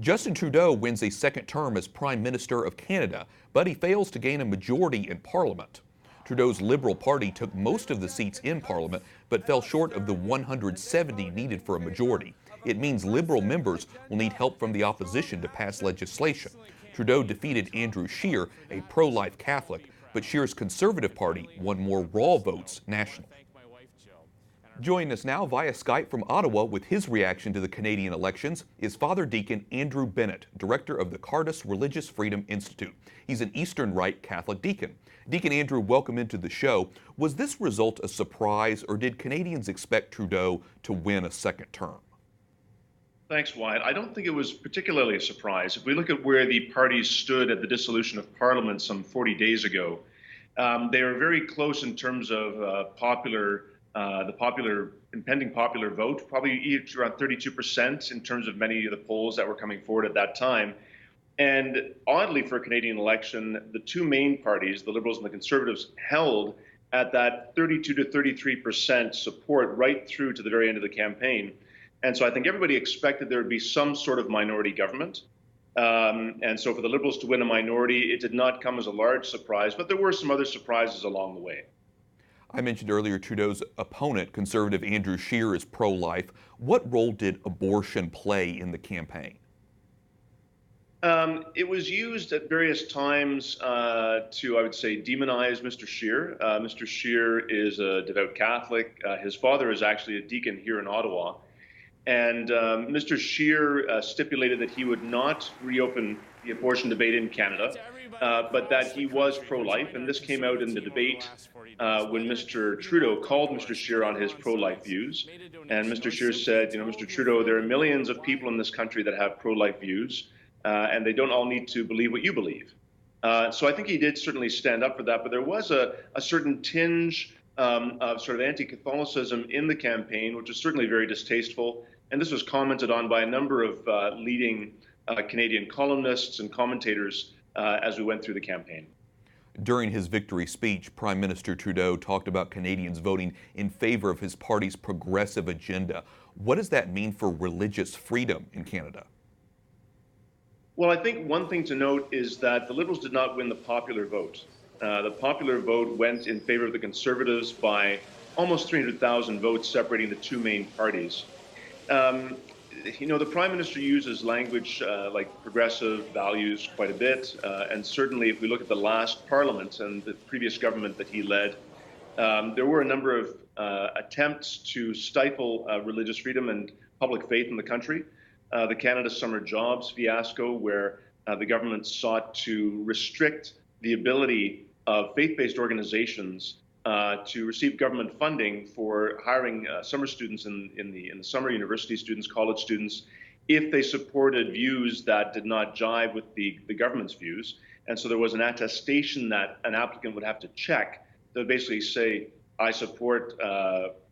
Justin Trudeau wins a second term as Prime Minister of Canada, but he fails to gain a majority in Parliament. Trudeau's Liberal Party took most of the seats in Parliament, but fell short of the 170 needed for a majority. It means Liberal members will need help from the opposition to pass legislation. Trudeau defeated Andrew Scheer, a pro-life Catholic, but Scheer's Conservative Party won more raw votes nationally. Joining us now via Skype from Ottawa with his reaction to the Canadian elections is Father Deacon Andrew Bennett, director of the Cardus Religious Freedom Institute. He's an Eastern Rite Catholic deacon. Deacon Andrew, welcome into the show. Was this result a surprise, or did Canadians expect Trudeau to win a second term? Thanks, Wyatt. I don't think it was particularly a surprise. If we look at where the parties stood at the dissolution of Parliament some 40 days ago, they were very close in terms of the impending popular vote, probably each around 32% in terms of many of the polls that were coming forward at that time. And oddly, for a Canadian election, the two main parties, the Liberals and the Conservatives, held at that 32 to 33% support right through to the very end of the campaign. And so I think everybody expected there would be some sort of minority government. And so for the Liberals to win a minority, it did not come as a large surprise, but there were some other surprises along the way. I mentioned earlier Trudeau's opponent, Conservative Andrew Scheer, is pro-life. What role did abortion play in the campaign? It was used at various times to, I would say, demonize Mr. Scheer. Mr. Scheer is a devout Catholic. His father is actually a deacon here in Ottawa. And Mr. Scheer stipulated that he would not reopen the abortion debate in Canada, but that he was pro-life. And this came out in the debate when Mr. Trudeau called Mr. Scheer on his pro-life views. And Mr. Scheer said, Mr. Trudeau, there are millions of people in this country that have pro-life views, and they don't all need to believe what you believe. So I think he did certainly stand up for that, but there was a certain tinge of sort of anti-Catholicism in the campaign, which was certainly very distasteful. And this was commented on by a number of leading Canadian columnists and commentators as we went through the campaign. During his victory speech, Prime Minister Trudeau talked about Canadians voting in favor of his party's progressive agenda. What does that mean for religious freedom in Canada? Well, I think one thing to note is that the Liberals did not win the popular vote. The popular vote went in favor of the Conservatives by almost 300,000 votes, separating the two main parties. The Prime Minister uses language like progressive values quite a bit, and certainly if we look at the last Parliament and the previous government that he led, there were a number of attempts to stifle religious freedom and public faith in the country. The Canada Summer Jobs fiasco, where the government sought to restrict the ability of faith-based organizations to receive government funding for hiring summer students in the summer, university students, college students, if they supported views that did not jive with the government's views. And so there was an attestation that an applicant would have to check that would basically say, I support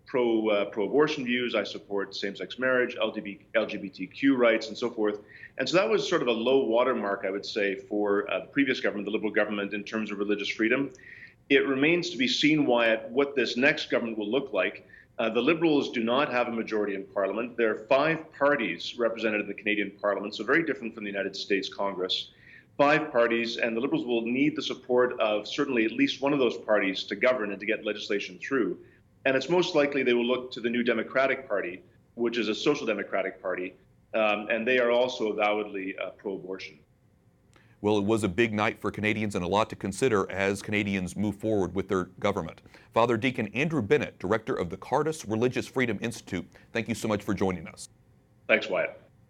pro-abortion views, I support same-sex marriage, LGBTQ rights, and so forth. And so that was sort of a low watermark, I would say, for the previous government, the Liberal government, in terms of religious freedom. It remains to be seen, Wyatt, what this next government will look like. The Liberals do not have a majority in Parliament. There are 5 parties represented in the Canadian Parliament, so very different from the United States Congress. 5 parties, and the Liberals will need the support of certainly at least one of those parties to govern and to get legislation through. And it's most likely they will look to the New Democratic Party, which is a social democratic party, and they are also avowedly pro-abortion. Well, it was a big night for Canadians and a lot to consider as Canadians move forward with their government. Father Deacon Andrew Bennett, director of the Cardus Religious Freedom Institute, thank you so much for joining us. Thanks, Wyatt.